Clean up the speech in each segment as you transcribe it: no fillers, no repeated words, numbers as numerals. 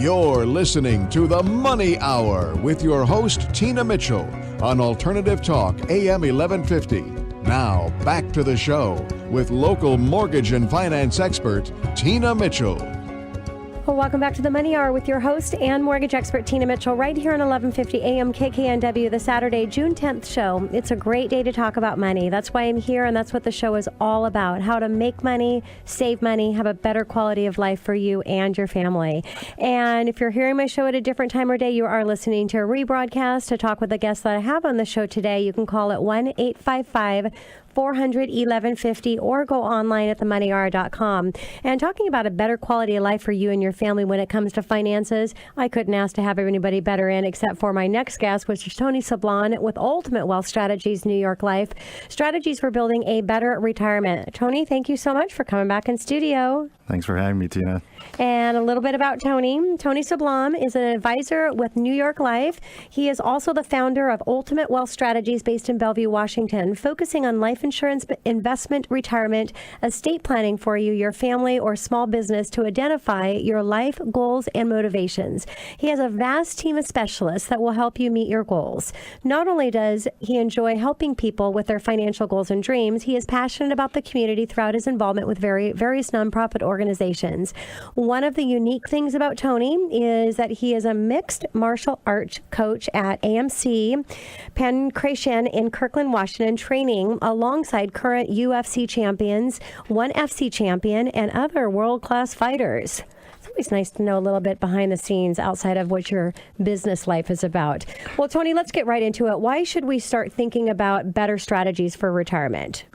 You're listening to The Money Hour with your host, Tina Mitchell, on Alternative Talk, AM 1150. Now, back to the show with local mortgage and finance expert, Tina Mitchell. Well, welcome back to the Money Hour with your host and mortgage expert, Tina Mitchell, right here on 1150 AM KKNW, the Saturday, June 10th show. It's a great day to talk about money. That's why I'm here, and that's what the show is all about, how to make money, save money, have a better quality of life for you and your family. And if you're hearing my show at a different time or day, you are listening to a rebroadcast. To talk with the guests that I have on the show today, you can call at 1-855-400-1150 or go online at themoneyhour.com. And talking about a better quality of life for you and your family when it comes to finances, I couldn't ask to have anybody better in except for my next guest, which is Tony Sablan with Ultimate Wealth Strategies New York Life. Strategies for building a better retirement. Tony, thank you so much for coming back in studio. Thanks for having me, Tina. And a little bit about Tony. Tony Sablan is an advisor with New York Life. He is also the founder of Ultimate Wealth Strategies based in Bellevue, Washington, focusing on life insurance, investment, retirement, estate planning for you, your family, or small business to identify your life goals and motivations. He has a vast team of specialists that will help you meet your goals. Not only does he enjoy helping people with their financial goals and dreams, he is passionate about the community throughout his involvement with various nonprofit organizations. One of the unique things about Tony is that he is a mixed martial arts coach at AMC Pancration in Kirkland, Washington, training alongside current UFC champions, ONE FC champion, and other world-class fighters. It's always nice to know a little bit behind the scenes outside of what your business life is about. Well, Tony, let's get right into it. Why should we start thinking about better strategies for retirement?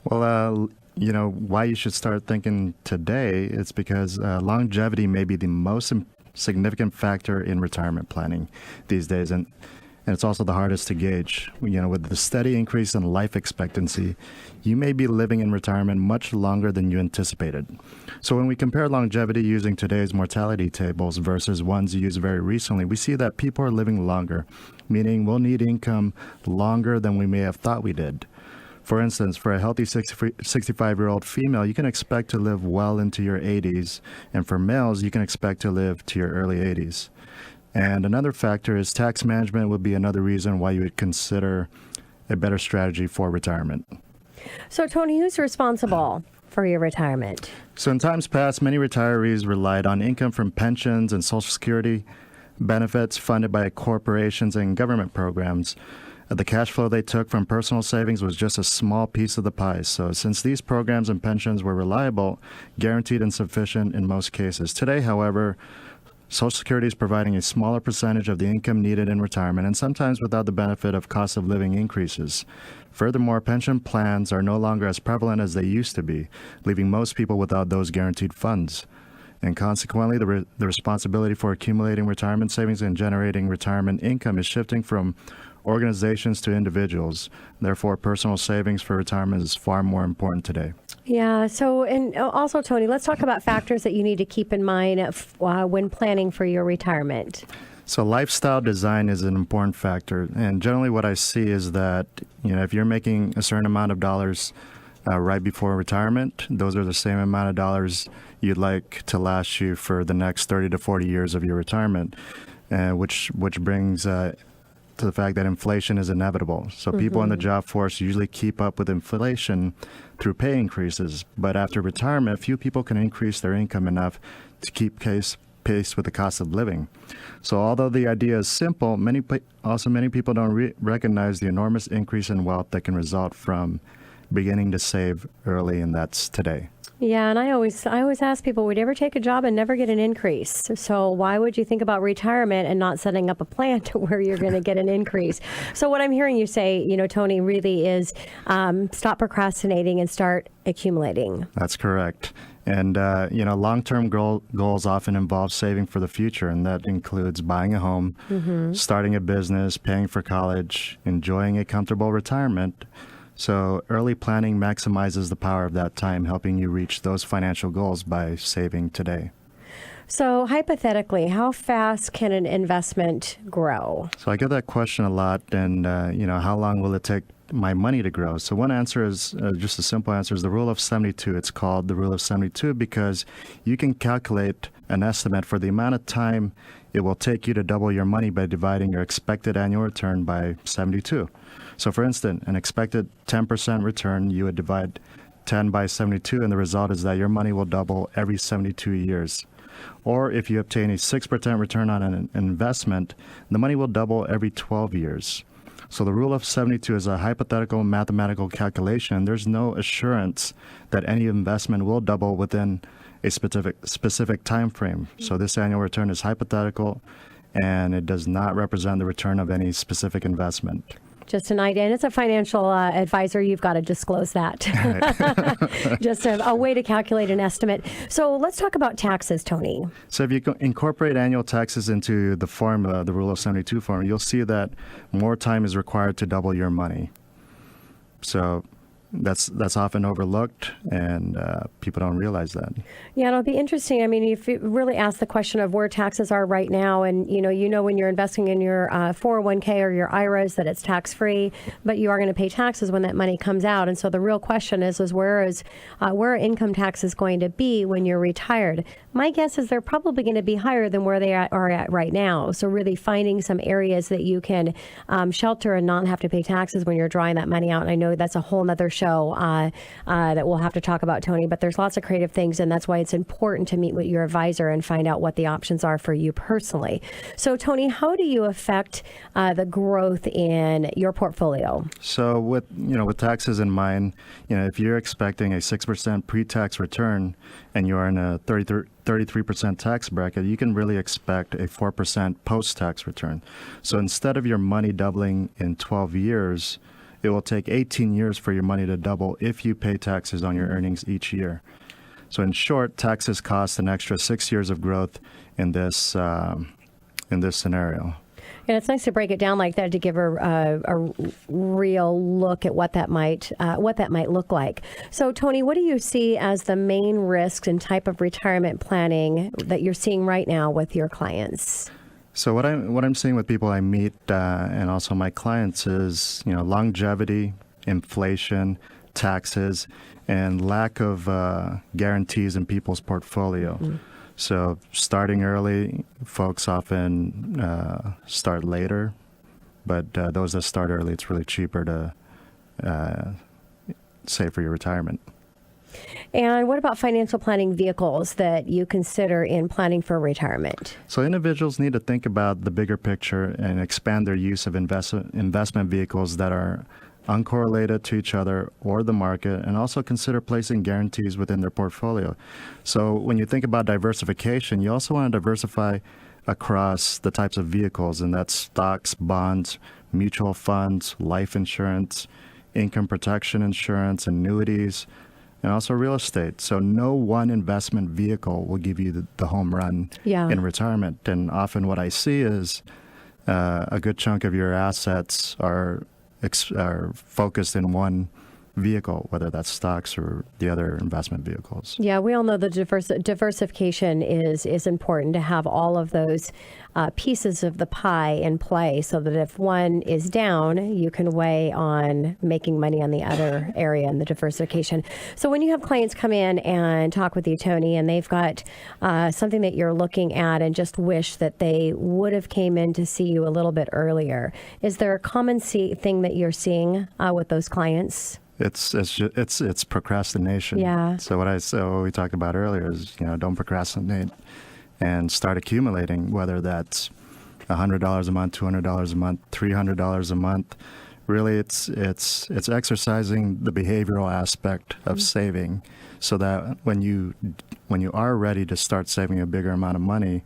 Well, why you should start thinking today is because longevity may be the most significant factor in retirement planning these days. And it's also the hardest to gauge. With the steady increase in life expectancy, you may be living in retirement much longer than you anticipated. So when we compare longevity using today's mortality tables versus ones used very recently, we see that people are living longer, meaning we'll need income longer than we may have thought we did. For instance, for a healthy 65-year-old female, you can expect to live well into your 80s, and for males, you can expect to live to your early 80s. And another factor is tax management would be another reason why you would consider a better strategy for retirement. So, Tony, who's responsible for your retirement? So in times past, many retirees relied on income from pensions and Social Security benefits funded by corporations and government programs. The cash flow they took from personal savings was just a small piece of the pie. So since these programs and pensions were reliable, guaranteed, and sufficient in most cases. Today, however, Social Security is providing a smaller percentage of the income needed in retirement, and sometimes without the benefit of cost of living increases. Furthermore, pension plans are no longer as prevalent as they used to be, leaving most people without those guaranteed funds. And consequently, the responsibility for accumulating retirement savings and generating retirement income is shifting from organizations to individuals. Therefore, personal savings for retirement is far more important today. Yeah. So, and also, Tony, let's talk about factors that you need to keep in mind when planning for your retirement. So lifestyle design is an important factor. And generally what I see is that, if you're making a certain amount of dollars right before retirement, those are the same amount of dollars you'd like to last you for the next 30 to 40 years of your retirement, which brings to the fact that inflation is inevitable. So people in the job force usually keep up with inflation through pay increases. But after retirement, few people can increase their income enough to keep pace with the cost of living. So although the idea is simple, many people don't recognize the enormous increase in wealth that can result from beginning to save early, and that's today. Yeah, and I always ask people, would you ever take a job and never get an increase? So why would you think about retirement and not setting up a plan to where you're going to get an increase? So what I'm hearing you say, Tony, really is stop procrastinating and start accumulating. That's correct. And, long-term goals often involve saving for the future, and that includes buying a home, starting a business, paying for college, enjoying a comfortable retirement. So early planning maximizes the power of that time, helping you reach those financial goals by saving today. So hypothetically, how fast can an investment grow? So I get that question a lot, and how long will it take my money to grow? So one answer is just a simple answer is the rule of 72. It's called the rule of 72 because you can calculate an estimate for the amount of time it will take you to double your money by dividing your expected annual return by 72. So for instance, an expected 10% return, you would divide 10 by 72, and the result is that your money will double every 72 years. Or if you obtain a 6% return on an investment, the money will double every 12 years. So the rule of 72 is a hypothetical mathematical calculation. There's no assurance that any investment will double within a specific time frame. So this annual return is hypothetical, and it does not represent the return of any specific investment. Just an idea. And as a financial advisor, you've got to disclose that. Just a way to calculate an estimate. So let's talk about taxes, Tony. So if you incorporate annual taxes into the formula, the rule of 72 formula, you'll see that more time is required to double your money. So that's often overlooked, and people don't realize that. Yeah, it'll be interesting. I mean, if you really ask the question of where taxes are right now, and you know when you're investing in your 401k or your IRAs that it's tax free, but you are going to pay taxes when that money comes out. And so the real question is where are income taxes going to be when you're retired? My guess is they're probably going to be higher than where they are at right now. So really finding some areas that you can shelter and not have to pay taxes when you're drawing that money out. And I know that's a whole nother show that we'll have to talk about, Tony, but there's lots of creative things, and that's why it's important to meet with your advisor and find out what the options are for you personally. So, Tony, how do you affect the growth in your portfolio? So with taxes in mind, if you're expecting a 6% pre-tax return and you're in a 33% tax bracket, you can really expect a 4% post-tax return. So instead of your money doubling in 12 years, it will take 18 years for your money to double if you pay taxes on your earnings each year. So in short, taxes cost an extra 6 years of growth in this scenario. And it's nice to break it down like that to give a real look at what that might look like. So, Tony, what do you see as the main risks and type of retirement planning that you're seeing right now with your clients? So what I'm seeing with people I meet and also my clients is longevity, inflation, taxes, and lack of guarantees in people's portfolio. Mm-hmm. So starting early, folks often start later, but those that start early, it's really cheaper to save for your retirement. And what about financial planning vehicles that you consider in planning for retirement? So individuals need to think about the bigger picture and expand their use of investment vehicles that are uncorrelated to each other or the market, and also consider placing guarantees within their portfolio. So when you think about diversification, you also want to diversify across the types of vehicles, and that's stocks, bonds, mutual funds, life insurance, income protection insurance, annuities, and also real estate. So no one investment vehicle will give you the home run in retirement. And often what I see is a good chunk of your assets are focused in one vehicle, whether that's stocks or the other investment vehicles. Yeah, we all know the diversification is important to have all of those pieces of the pie in play, so that if one is down, you can weigh on making money on the other area in the diversification. So when you have clients come in and talk with you, Tony, and they've got something that you're looking at and just wish that they would have came in to see you a little bit earlier, is there a common thing that you're seeing with those clients? It's procrastination. Yeah. So what we talked about earlier is don't procrastinate and start accumulating, whether that's $100 a month, $200 a month, $300 a month. Really, it's exercising the behavioral aspect of saving, so that when you are ready to start saving a bigger amount of money,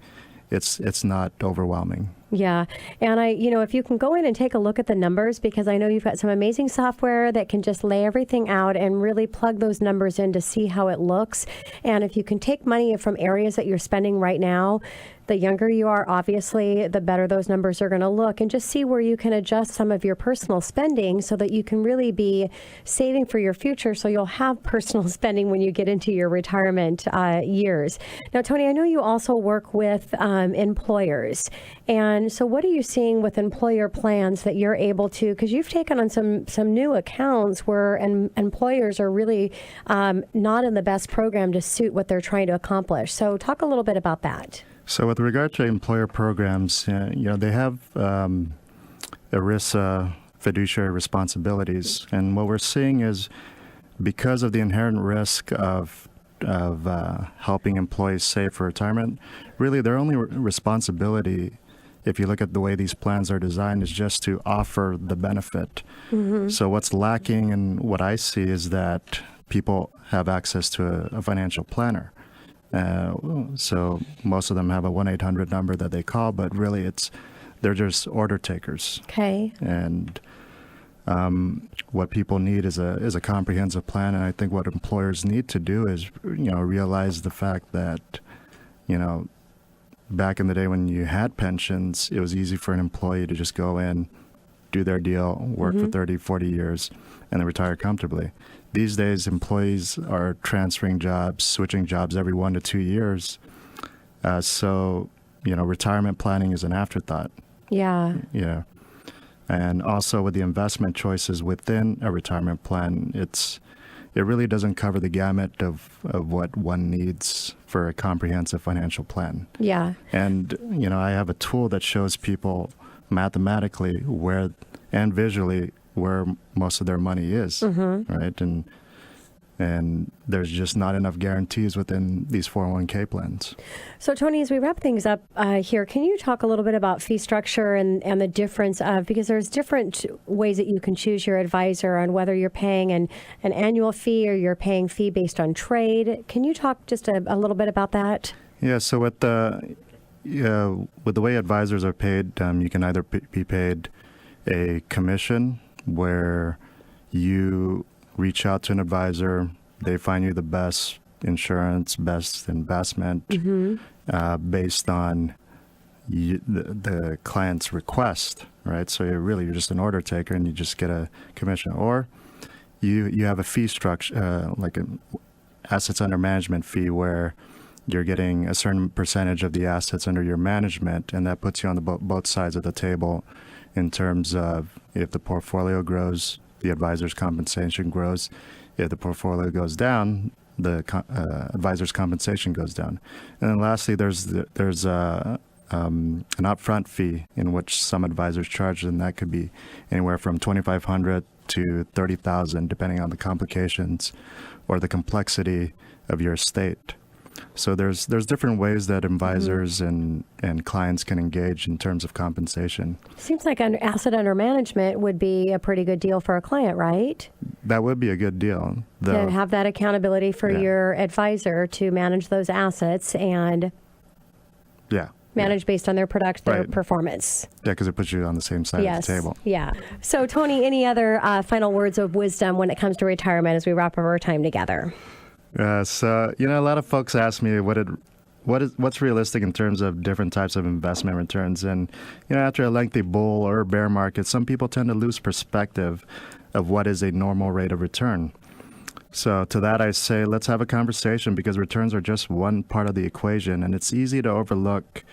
it's not overwhelming. Yeah. And if you can go in and take a look at the numbers, because I know you've got some amazing software that can just lay everything out and really plug those numbers in to see how it looks. And if you can take money from areas that you're spending right now, the younger you are, obviously, the better those numbers are going to look, and just see where you can adjust some of your personal spending so that you can really be saving for your future, so you'll have personal spending when you get into your retirement years. Now, Tony, I know you also work with employers, and on. So what are you seeing with employer plans that you're able to, because you've taken on some new accounts where employers are really not in the best program to suit what they're trying to accomplish. So talk a little bit about that. So with regard to employer programs, they have ERISA fiduciary responsibilities. And what we're seeing is because of the inherent risk of helping employees save for retirement, really their only responsibility, if you look at the way these plans are designed, is just to offer the benefit. Mm-hmm. So what's lacking and what I see is that people have access to a financial planner. So most of them have a 1-800 number that they call, but really they're just order takers. Okay. And what people need is a comprehensive plan, and I think what employers need to do is realize the fact that back in the day when you had pensions, it was easy for an employee to just go in, do their deal, work for 30, 40 years, and then retire comfortably. These days, employees are transferring jobs, switching jobs every 1 to 2 years. So retirement planning is an afterthought. Yeah. Yeah. And also with the investment choices within a retirement plan, it really doesn't cover the gamut of what one needs for a comprehensive financial plan. Yeah. And, I have a tool that shows people mathematically where and visually where most of their money is, right? And there's just not enough guarantees within these 401k plans. So, Tony, as we wrap things up here, can you talk a little bit about fee structure and the difference of, because there's different ways that you can choose your advisor on whether you're paying an annual fee or you're paying fee based on trade. Can you talk just a little bit about that? Yeah, so with the way advisors are paid, you can either be paid a commission where you reach out to an advisor, they find you the best insurance, best investment based on the client's request, right? So you're just an order taker and you just get a commission. Or you have a fee structure, like an assets under management fee, where you're getting a certain percentage of the assets under your management, and that puts you on both sides of the table in terms of if the portfolio grows, the advisor's compensation grows. If the portfolio goes down, the advisor's compensation goes down. And then lastly, there's an upfront fee in which some advisors charge, and that could be anywhere from $2,500 to $30,000, depending on the complications or the complexity of your estate. So there's different ways that advisors and clients can engage in terms of compensation. Seems like asset under management would be a pretty good deal for a client, right? That would be a good deal. To have that accountability for your advisor to manage those assets and manage based on their their performance. Yeah, because it puts you on the same side of the table. Yeah. So, Tony, any other final words of wisdom when it comes to retirement as we wrap up our time together? So, a lot of folks ask me what's realistic in terms of different types of investment returns. And, after a lengthy bull or bear market, some people tend to lose perspective of what is a normal rate of return. So to that, I say, let's have a conversation, because returns are just one part of the equation. And it's easy to overlook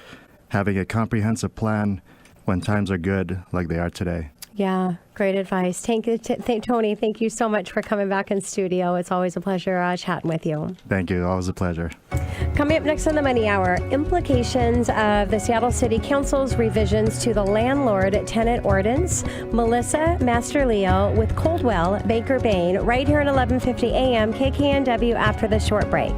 having a comprehensive plan when times are good like they are today. Yeah, great advice. Tony, thank you so much for coming back in studio. It's always a pleasure chatting with you. Thank you. Always a pleasure. Coming up next on the Money Hour, implications of the Seattle City Council's revisions to the landlord-tenant ordinance. Melissa Master-Leo with Coldwell Banker Bain right here at 1150 a.m. KKNW after the short break.